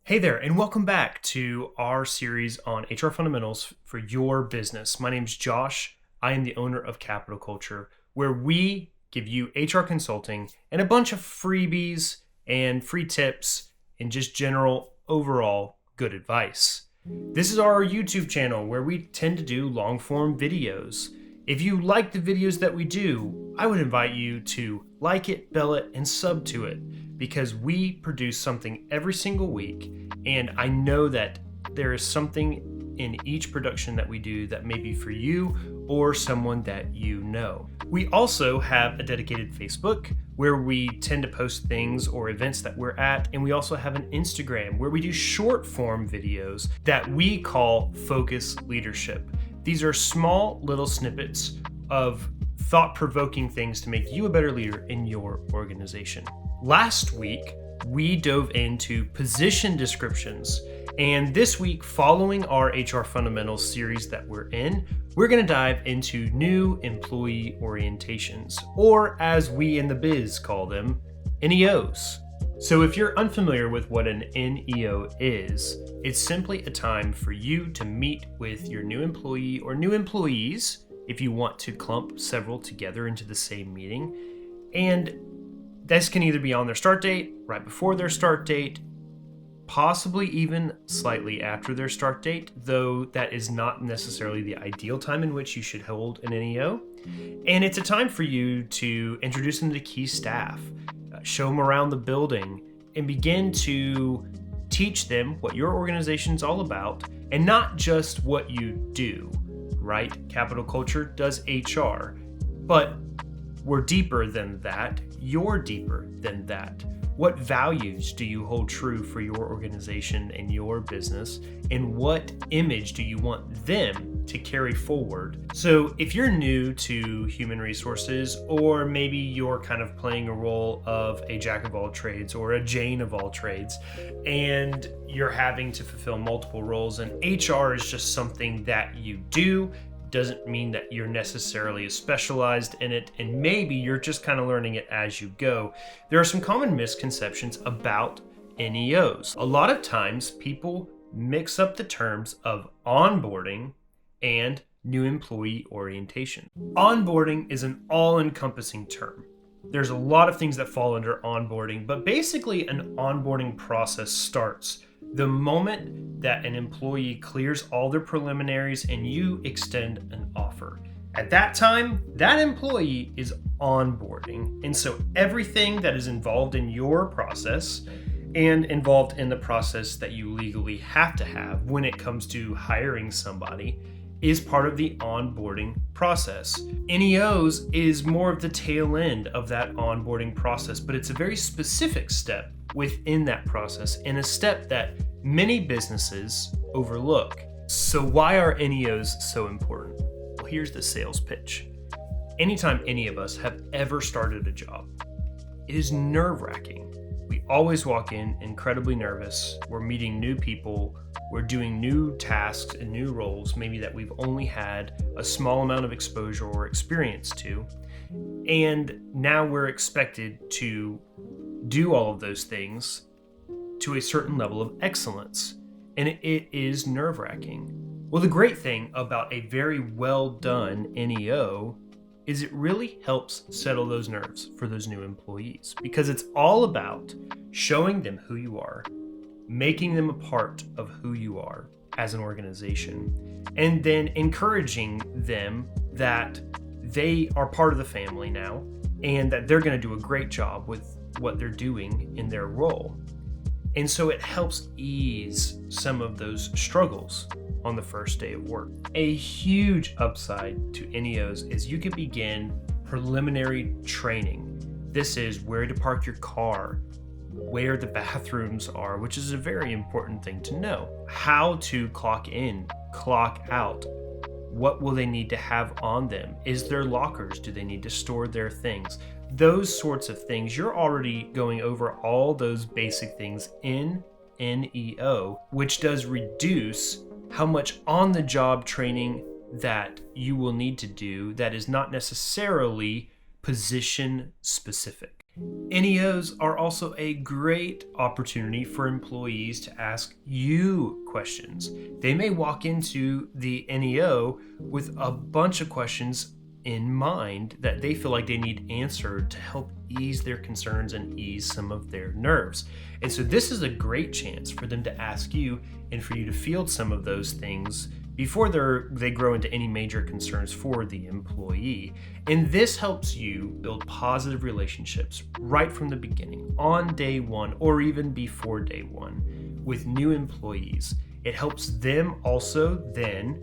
Hey there, and welcome back to our series on HR fundamentals for your business. My name is Josh. I am the owner of Capital Culture, where we give you HR consulting and a bunch of freebies and free tips and just general overall good advice. This is our YouTube channel where we tend to do long form videos. If you like the videos that we do, I would invite you to like it, bell it, and sub to it, because we produce something every single week, and I know that there is something in each production that we do that may be for you or someone that you know. We also have a dedicated Facebook where we tend to post things or events that we're at, and we also have an Instagram where we do short form videos that we call Focus Leadership. These are small little snippets of thought-provoking things to make you a better leader in your organization. Last week, we dove into position descriptions. And this week, following our HR Fundamentals series that we're in, we're going to dive into new employee orientations, or as we in the biz call them, NEOs. So if you're unfamiliar with what an NEO is, it's simply a time for you to meet with your new employee or new employees if you want to clump several together into the same meeting. And this can either be on their start date, right before their start date, possibly even slightly after their start date, though that is not necessarily the ideal time in which you should hold an NEO. And it's a time for you to introduce them to key staff, show them around the building, and begin to teach them what your organization's all about, and not just what you do, right? Capital Culture does HR, but we're deeper than that. You're deeper than that. What values do you hold true for your organization and your business? And what image do you want them to carry forward? So if you're new to human resources, or maybe you're kind of playing a role of a jack of all trades or a Jane of all trades, and you're having to fulfill multiple roles, and HR is just something that you do, doesn't mean that you're necessarily specialized in it, and maybe you're just kind of learning it as you go. There are some common misconceptions about NEOs. A lot of times people mix up the terms of onboarding and new employee orientation. Onboarding is an all-encompassing term. There's a lot of things that fall under onboarding, but basically an onboarding process starts the moment that an employee clears all their preliminaries and you extend an offer. At that time, that employee is onboarding. And so everything that is involved in your process and involved in the process that you legally have to have when it comes to hiring somebody is part of the onboarding process. NEOs is more of the tail end of that onboarding process, but it's a very specific step within that process, and a step that many businesses overlook. So why are NEOs so important? Well, here's the sales pitch. Anytime any of us have ever started a job, it is nerve-wracking. We always walk in incredibly nervous. We're meeting new people. We're doing new tasks and new roles, maybe that we've only had a small amount of exposure or experience to. And now we're expected to do all of those things to a certain level of excellence. And it is nerve-wracking. Well, the great thing about a very well done NEO is it really helps settle those nerves for those new employees, because it's all about showing them who you are, making them a part of who you are as an organization, and then encouraging them that they are part of the family now and that they're going to do a great job with what they're doing in their role. And so it helps ease some of those struggles on the first day of work. A huge upside to NEOs is you can begin preliminary training. This is where to park your car, where the bathrooms are, which is a very important thing to know. How to clock in, clock out. What will they need to have on them? Is there lockers? Do they need to store their things? Those sorts of things. You're already going over all those basic things in NEO, which does reduce how much on-the-job training that you will need to do that is not necessarily position specific. NEOs are also a great opportunity for employees to ask you questions. They may walk into the NEO with a bunch of questions in mind that they feel like they need answered to help ease their concerns and ease some of their nerves. And so this is a great chance for them to ask you and for you to field some of those things before they grow into any major concerns for the employee. And this helps you build positive relationships right from the beginning, on day one, or even before day one, with new employees. It helps them also then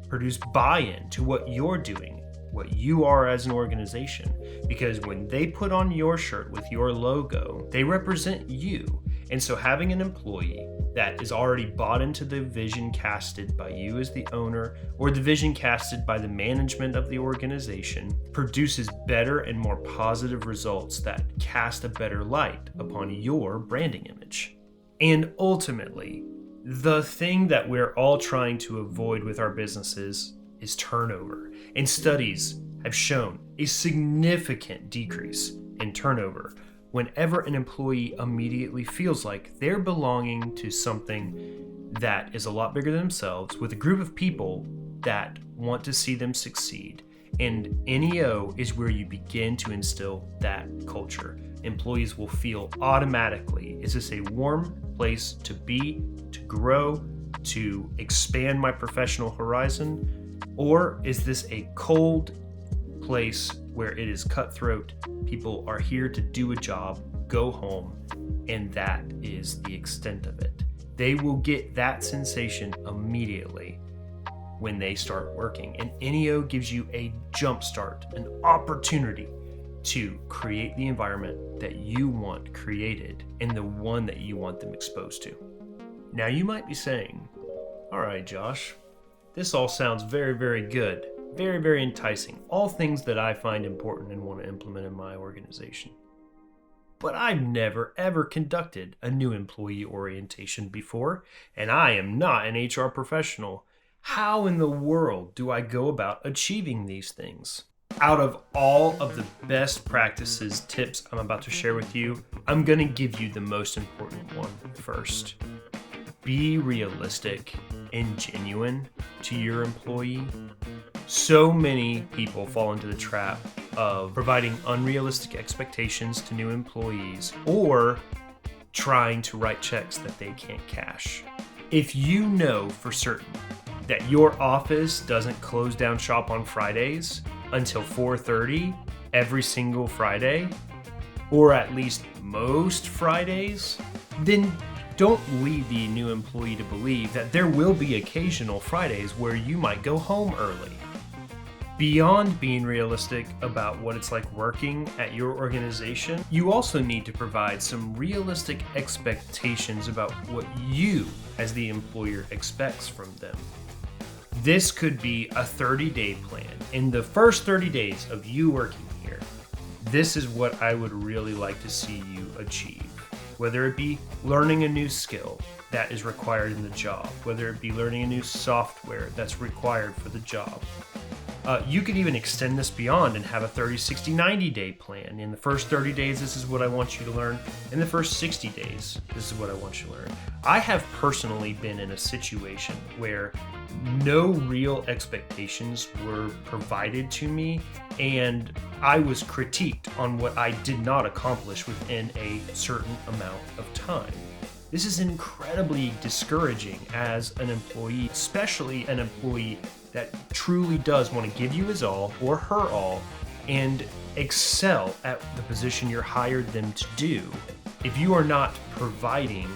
produce buy-in to what you're doing, what you are as an organization, because when they put on your shirt with your logo, they represent you. And so having an employee that is already bought into the vision casted by you as the owner, or the vision casted by the management of the organization, produces better and more positive results that cast a better light upon your branding image. And ultimately, the thing that we're all trying to avoid with our businesses is turnover. And studies have shown a significant decrease in turnover whenever an employee immediately feels like they're belonging to something that is a lot bigger than themselves, with a group of people that want to see them succeed. And NEO is where you begin to instill that culture. Employees will feel automatically, is this a warm place to be, to grow, to expand my professional horizon? Or is this a cold place where it is cutthroat? People are here to do a job, go home, and that is the extent of it. They will get that sensation immediately when they start working. And NEO gives you a jump start, an opportunity to create the environment that you want created and the one that you want them exposed to. Now you might be saying, all right, Josh, this all sounds very, very good. Very, very enticing. All things that I find important and want to implement in my organization. But I've never, ever conducted a new employee orientation before, and I am not an HR professional. How in the world do I go about achieving these things? Out of all of the best practices, tips I'm about to share with you, I'm going to give you the most important one first. Be realistic and genuine to your employee. So many people fall into the trap of providing unrealistic expectations to new employees or trying to write checks that they can't cash. If you know for certain that your office doesn't close down shop on Fridays until 4:30 every single Friday, or at least most Fridays, then don't lead the new employee to believe that there will be occasional Fridays where you might go home early. Beyond being realistic about what it's like working at your organization, you also need to provide some realistic expectations about what you, as the employer, expects from them. This could be a 30-day plan. In the first 30 days of you working here, this is what I would really like to see you achieve. Whether it be learning a new skill that is required in the job, whether it be learning a new software that's required for the job. You could even extend this beyond and have a 30, 60, 90-day plan. In the first 30 days, this is what I want you to learn. In the first 60 days, this is what I want you to learn. I have personally been in a situation where no real expectations were provided to me, and I was critiqued on what I did not accomplish within a certain amount of time. This is incredibly discouraging as an employee, especially an employee that truly does want to give you his all or her all and excel at the position you're hired them to do. If you are not providing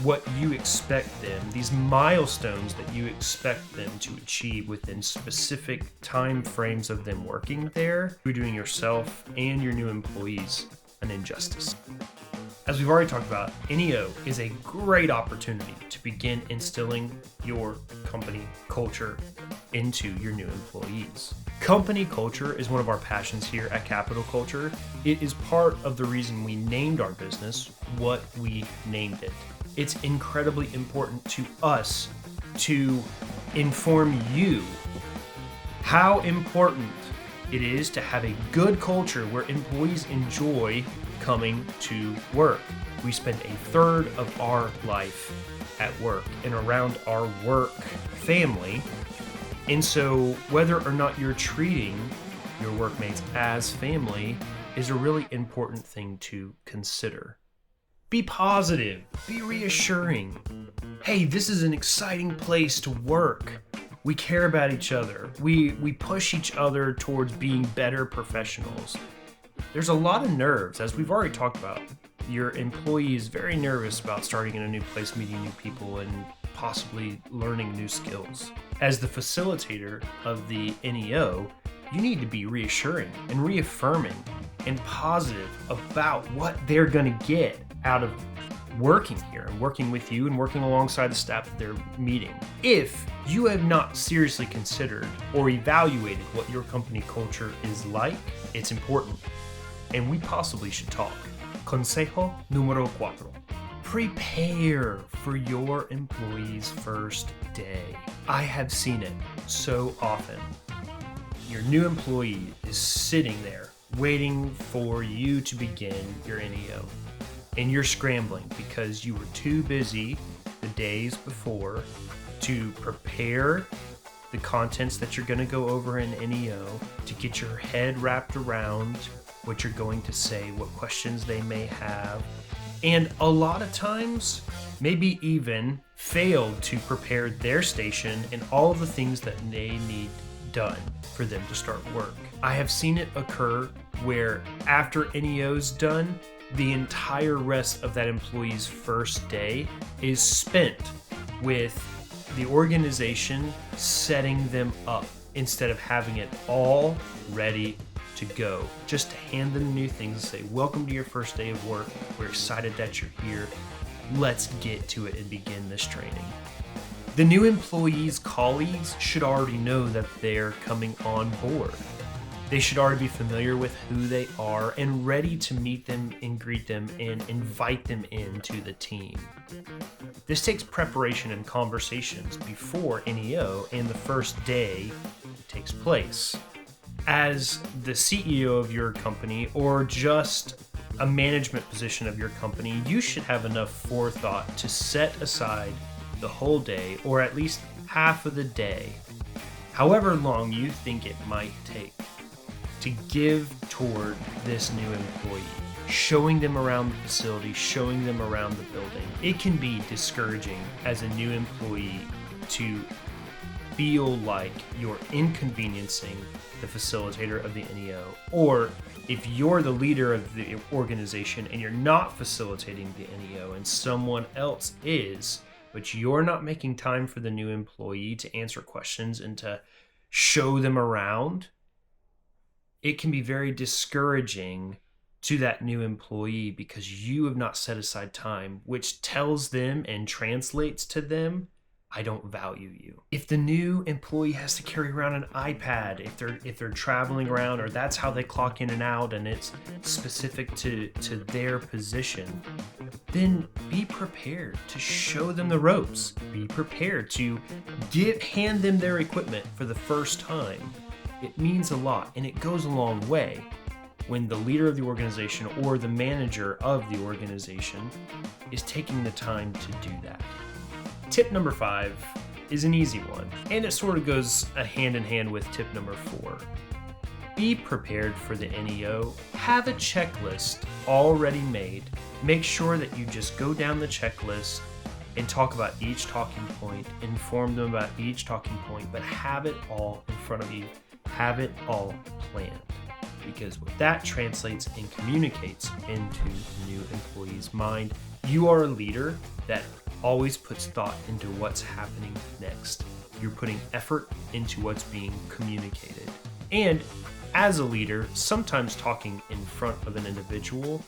what you expect them, these milestones that you expect them to achieve within specific time frames of them working there, you're doing yourself and your new employees an injustice. As we've already talked about, NEO is a great opportunity to begin instilling your company culture into your new employees. Company culture is one of our passions here at Capital Culture. It is part of the reason we named our business what we named it. It's incredibly important to us to inform you how important it is to have a good culture where employees enjoy coming to work. We spend a third of our life at work and around our work family. And so whether or not you're treating your workmates as family is a really important thing to consider. Be positive, be reassuring. Hey, this is an exciting place to work. We care about each other. We push each other towards being better professionals. There's a lot of nerves, as we've already talked about. Your employee is very nervous about starting in a new place, meeting new people, and possibly learning new skills. As the facilitator of the NEO, you need to be reassuring and reaffirming and positive about what they're going to get out of working here and working with you and working alongside the staff that they're meeting. If you have not seriously considered or evaluated what your company culture is like, it's important, and we possibly should talk. Consejo número 4. Prepare for your employee's first day. I have seen it so often. Your new employee is sitting there waiting for you to begin your NEO. And you're scrambling because you were too busy the days before to prepare the contents that you're going to go over in NEO, to get your head wrapped around what you're going to say, what questions they may have, and a lot of times maybe even failed to prepare their station and all of the things that they need done for them to start work. I have seen it occur where after NEO's done, the entire rest of that employee's first day is spent with the organization setting them up instead of having it all ready to go. Just to hand them new things and say, welcome to your first day of work. We're excited that you're here. Let's get to it and begin this training. The new employees' colleagues should already know that they're coming on board. They should already be familiar with who they are and ready to meet them and greet them and invite them into the team. This takes preparation and conversations before NEO and the first day takes place. As the CEO of your company or just a management position of your company, you should have enough forethought to set aside the whole day or at least half of the day, however long you think it might take, to give toward this new employee, showing them around the facility, showing them around the building. It can be discouraging as a new employee to feel like you're inconveniencing the facilitator of the NEO, or if you're the leader of the organization and you're not facilitating the NEO and someone else is, but you're not making time for the new employee to answer questions and to show them around, it can be very discouraging to that new employee because you have not set aside time, which tells them and translates to them, I don't value you. If the new employee has to carry around an iPad, if they're traveling around, or that's how they clock in and out and it's specific to their position, then be prepared to show them the ropes. Be prepared to hand them their equipment for the first time. It means a lot, and it goes a long way when the leader of the organization or the manager of the organization is taking the time to do that. Tip number 5 is an easy one, and it sort of goes hand in hand with tip number 4. Be prepared for the NEO. Have a checklist already made. Make sure that you just go down the checklist and talk about each talking point, inform them about each talking point, but have it all in front of you. Have it all planned, because what that translates and communicates into the new employee's mind, you are a leader that always puts thought into what's happening next. You're putting effort into what's being communicated. And as a leader, sometimes talking in front of an individual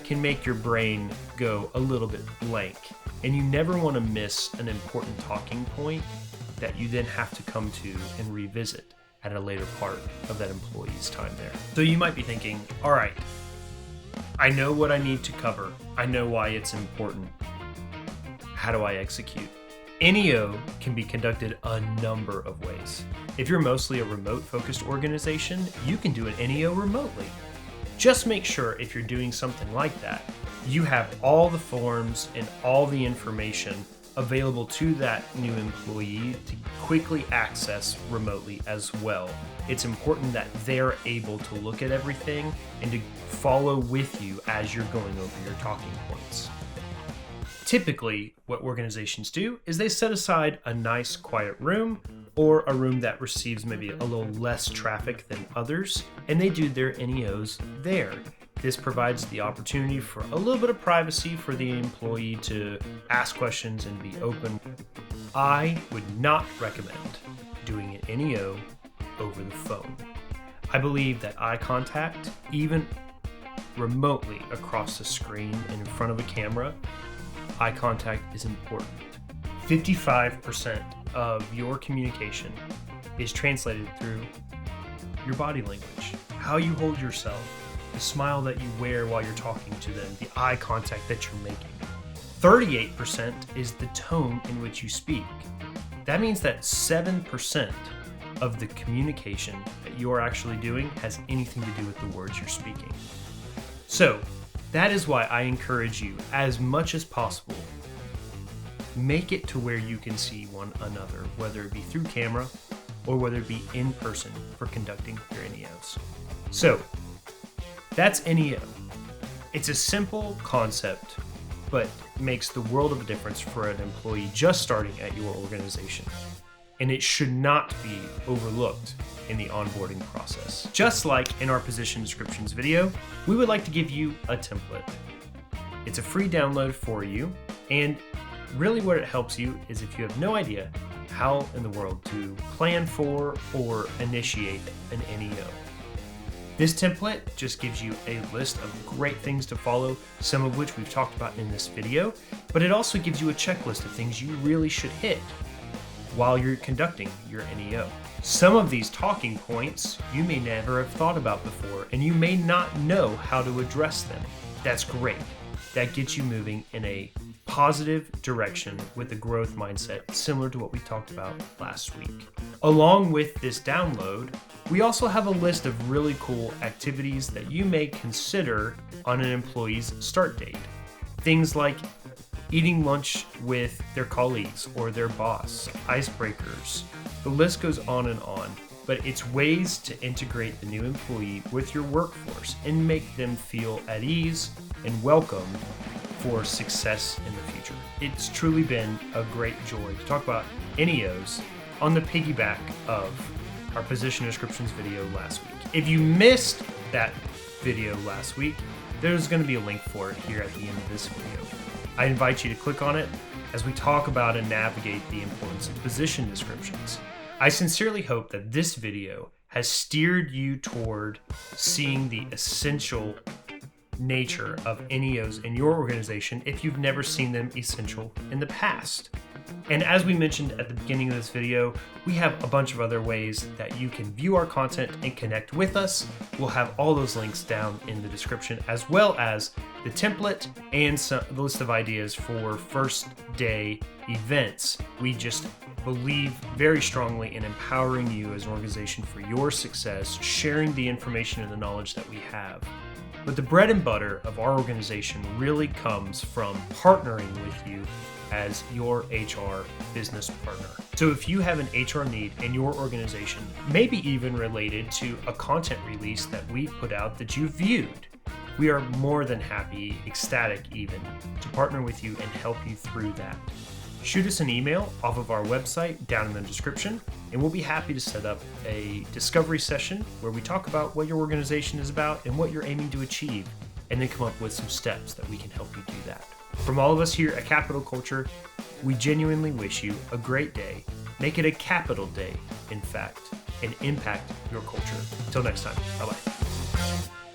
can make your brain go a little bit blank, and you never want to miss an important talking point that you then have to come to and revisit at a later part of that employee's time there. So you might be thinking, all right, I know what I need to cover. I know why it's important. How do I execute? NEO can be conducted a number of ways. If you're mostly a remote-focused organization, you can do an NEO remotely. Just make sure if you're doing something like that, you have all the forms and all the information available to that new employee to quickly access remotely as well. It's important that they're able to look at everything and to follow with you as you're going over your talking points. Typically, what organizations do is they set aside a nice quiet room or a room that receives maybe a little less traffic than others, and they do their NEOs there. This provides the opportunity for a little bit of privacy for the employee to ask questions and be open. I would not recommend doing an NEO over the phone. I believe that eye contact, even remotely across the screen and in front of a camera, eye contact is important. 55% of your communication is translated through your body language, how you hold yourself, the smile that you wear while you're talking to them, the eye contact that you're making. 38% is the tone in which you speak. That means that 7% of the communication that you're actually doing has anything to do with the words you're speaking. So, that is why I encourage you, as much as possible, make it to where you can see one another, whether it be through camera or whether it be in person for conducting your NEOs. So, that's NEO. It's a simple concept, but makes the world of a difference for an employee just starting at your organization. And it should not be overlooked in the onboarding process. Just like in our position descriptions video, we would like to give you a template. It's a free download for you, and really what it helps you is if you have no idea how in the world to plan for or initiate an NEO. This template just gives you a list of great things to follow, some of which we've talked about in this video, but it also gives you a checklist of things you really should hit while you're conducting your NEO. Some of these talking points you may never have thought about before, and you may not know how to address them. That's great. That gets you moving in a positive direction with a growth mindset, similar to what we talked about last week. Along with this download, we also have a list of really cool activities that you may consider on an employee's start date. Things like eating lunch with their colleagues or their boss, icebreakers. The list goes on, but it's ways to integrate the new employee with your workforce and make them feel at ease and welcome for success in the future. It's truly been a great joy to talk about NEOs on the piggyback of our position descriptions video last week. If you missed that video last week, there's going to be a link for it here at the end of this video. I invite you to click on it as we talk about and navigate the importance of position descriptions. I sincerely hope that this video has steered you toward seeing the essential nature of NEOs in your organization if you've never seen them essential in the past. And as we mentioned at the beginning of this video, we have a bunch of other ways that you can view our content and connect with us. We'll have all those links down in the description, as well as the template and the list of ideas for first day events. We just believe very strongly in empowering you as an organization for your success, sharing the information and the knowledge that we have. But the bread and butter of our organization really comes from partnering with you as your HR business partner. So if you have an HR need in your organization, maybe even related to a content release that we put out that you viewed, we are more than happy, ecstatic even, to partner with you and help you through that. Shoot us an email off of our website down in the description, and we'll be happy to set up a discovery session where we talk about what your organization is about and what you're aiming to achieve, and then come up with some steps that we can help you do that. From all of us here at Capital Culture, we genuinely wish you a great day. Make it a capital day, in fact, and impact your culture. Until next time, bye-bye.